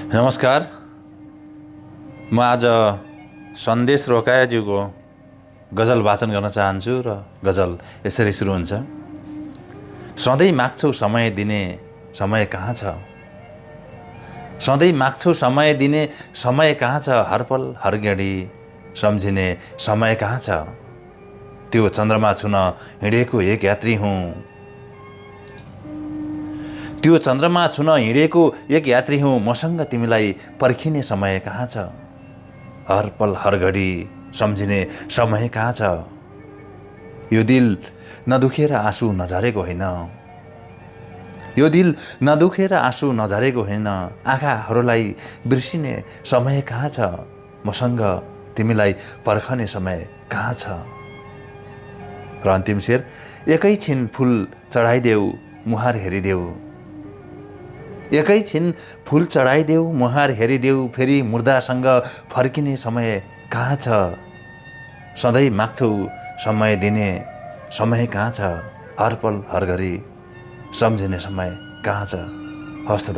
नमस्कार। म आज सन्देश रोकायाज्यूको गजल वाचन गर्न चाहन्छु र गजल यसरी सुरु हुन्छ। सधैँ माग्छौ समय दिने समय कहाँ छ, सधैँ माग्छौ समय दिने समय कहाँ छ, हरपल हरघडी सम्झिने समय कहाँ छ। त्यो चन्द्रमा छुन हिँडेको एक यात्री हुँ, त्यो चन्द्रमा छुन हिँडेको एक यात्री हुँ। मसँग तिमीलाई पर्खिने समय कहाँ छ, हरपल हरघडी सम्झिने समय कहाँ छ। यो दिल नदुखेर आँसु नझरेको होइन, यो दिल नदुखेर आँसु नझरेको होइन। आँखाहरूलाई बिर्सिने समय कहाँ छ, मसँग तिमीलाई पर्खने समय कहाँ छ। र अन्तिम शेर, एकैछिन फुल चढाइदेऊ मुहार हेरिदेऊ, एकैछिन फुल चढाइदेऊ मुहार हेरिदेऊ। फेरि मुर्दासँग फर्किने समय कहाँ छ, सधैँ माग्छौ समय दिने समय कहाँ छ, हरपल हरघडी सम्झिने समय कहाँ छ। हस्त।